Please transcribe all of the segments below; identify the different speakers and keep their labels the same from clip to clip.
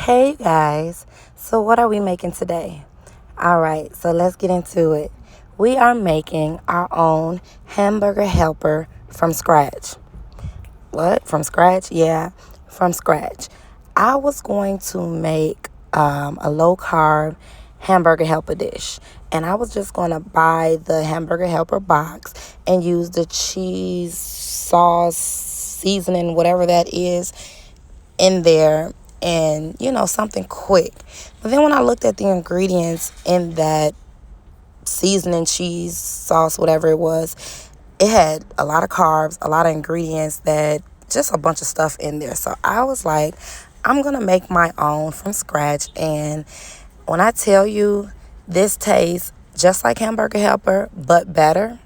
Speaker 1: Hey guys, so what are we making today? Alright, so let's get into it. We are making our own hamburger helper from scratch. What? From scratch? Yeah, from scratch. I was going to make a low carb hamburger helper dish, and I was just going to buy the hamburger helper box and use the cheese, sauce, seasoning, whatever that is, in there, and something quick. But then when I looked at the ingredients in that seasoning, cheese, sauce, whatever it was, it had a lot of carbs, a lot of ingredients, that just a bunch of stuff in there. So I was like, I'm gonna make my own from scratch. And when I tell you, this tastes just like hamburger helper but better,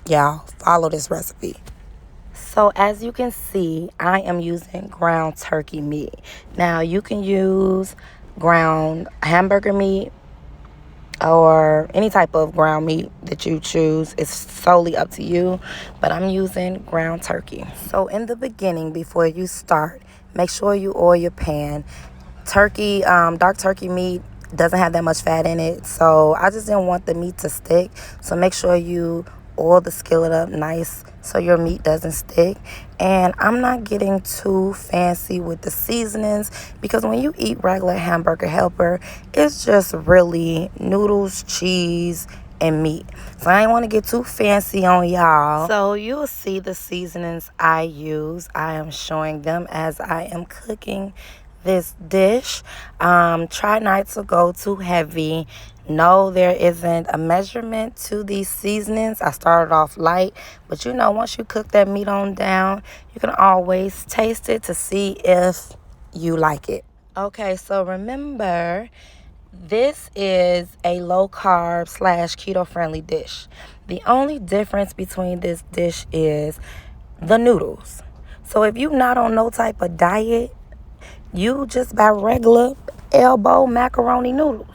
Speaker 1: y'all follow this recipe. So as you can see, I am using ground turkey meat. Now you can use ground hamburger meat or any type of ground meat that you choose. It's solely up to you, but I'm using ground turkey. So in the beginning, before you start, make sure you oil your pan. Turkey, dark turkey meat doesn't have that much fat in it, so I just didn't want the meat to stick. So make sure you oil the skillet up nice so your meat doesn't stick. And I'm not getting too fancy with the seasonings, because when you eat regular hamburger helper, it's just really noodles, cheese, and meat. So I ain't want to get too fancy on y'all. So you'll see the seasonings I use. I am showing them as I am cooking this dish. Try not to go too heavy. No, there isn't a measurement to these seasonings. I started off light, but once you cook that meat on down, you can always taste it to see if you like it. Okay, so remember, this is a low carb / keto friendly dish. The only difference between this dish is the noodles. So if you're not on no type of diet, you just buy regular elbow macaroni noodles.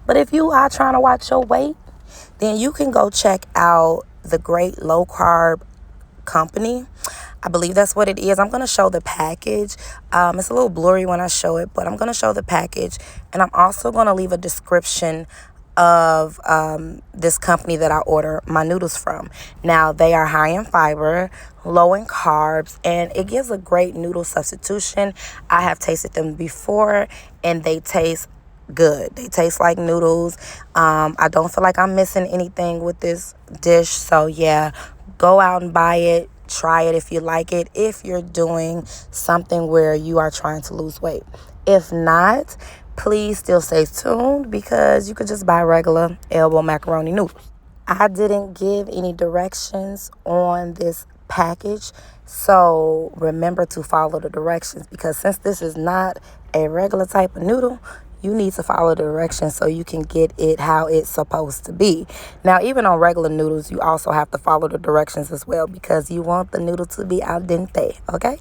Speaker 1: But if you are trying to watch your weight, then you can go check out the Great Low Carb Company. I believe that's what it is. I'm going to show the package. It's a little blurry when I show it, but I'm going to show the package. And I'm also going to leave a description of this company that I order my noodles from. Now, they are high in fiber, low in carbs, and it gives a great noodle substitution. I have tasted them before, and they taste good. They taste like noodles. I don't feel like I'm missing anything with this dish. So yeah, go out and buy it. Try it if you like it, if you're doing something where you are trying to lose weight. If not, please still stay tuned, because you could just buy regular elbow macaroni noodles. I didn't give any directions on this package, so remember to follow the directions, because since this is not a regular type of noodle, you need to follow the directions so you can get it how it's supposed to be. Now, even on regular noodles, you also have to follow the directions as well, because you want the noodle to be al dente, okay?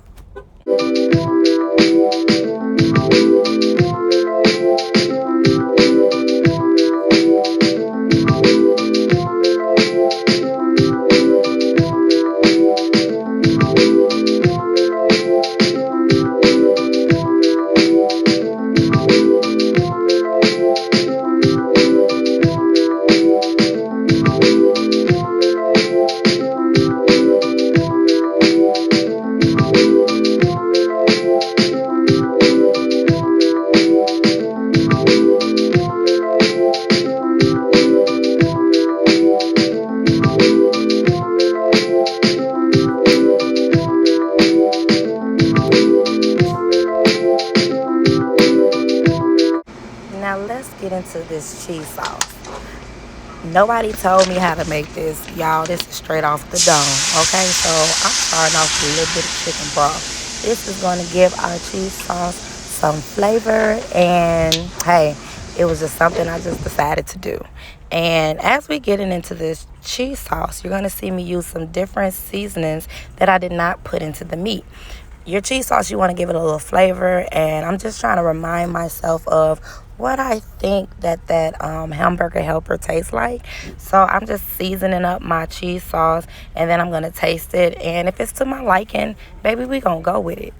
Speaker 1: Now let's get into this cheese sauce. Nobody told me how to make this. Y'all, this is straight off the dome, okay? So I'm starting off with a little bit of chicken broth. This is going to give our cheese sauce some flavor, and hey, it was just something I just decided to do. And as we get into this cheese sauce, you're going to see me use some different seasonings that I did not put into the meat. Your cheese sauce, you want to give it a little flavor, and I'm just trying to remind myself of what I think that hamburger helper tastes like. So I'm just seasoning up my cheese sauce, and then I'm going to taste it, and if it's to my liking, baby, we going to go with it.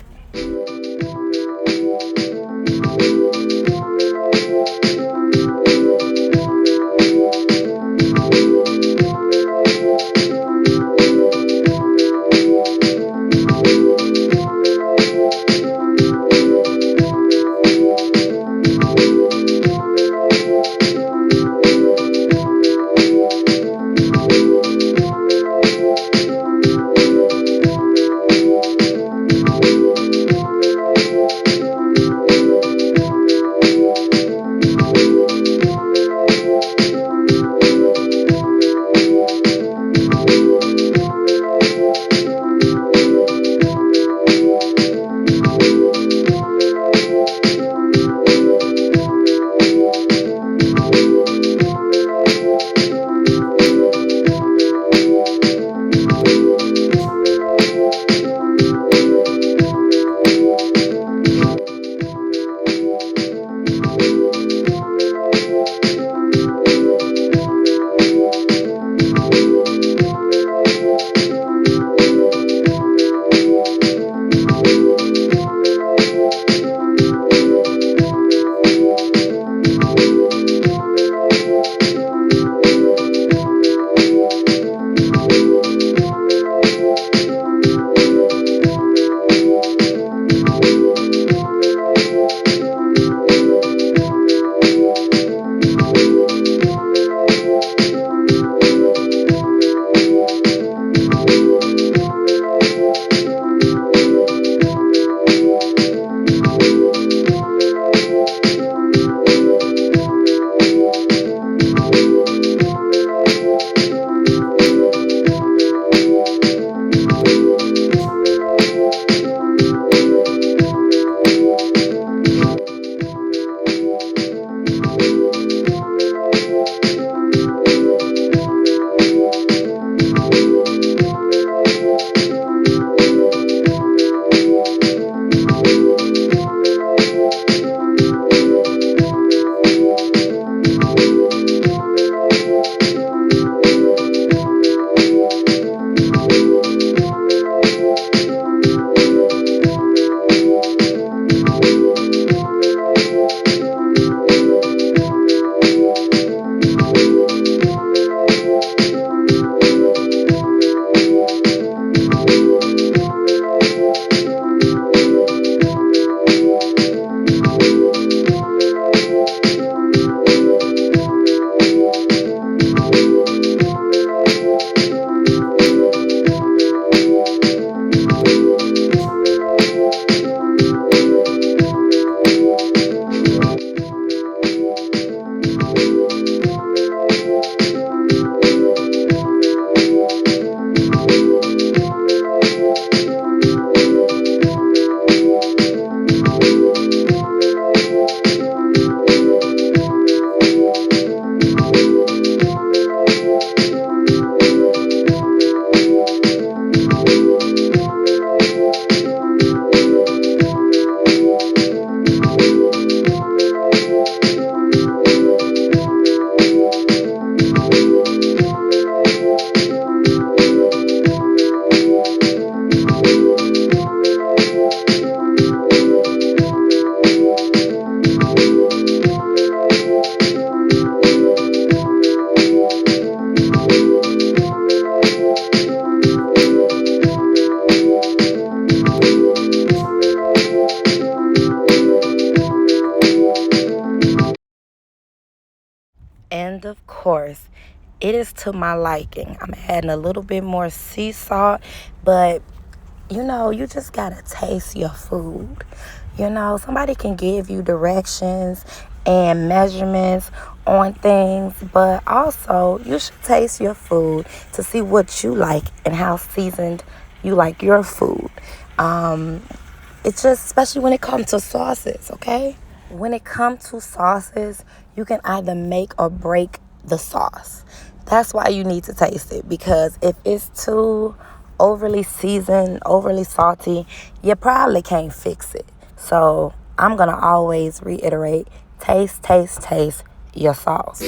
Speaker 1: And of course, it is to my liking. I'm adding a little bit more sea salt, but you just gotta taste your food. Somebody can give you directions and measurements on things, but also you should taste your food to see what you like and how seasoned you like your food. It's just, especially when it comes to sauces, okay? When it comes to sauces, you can either make or break the sauce. That's why you need to taste it, because if it's too overly seasoned, overly salty, you probably can't fix it. So I'm going to always reiterate, taste your sauce.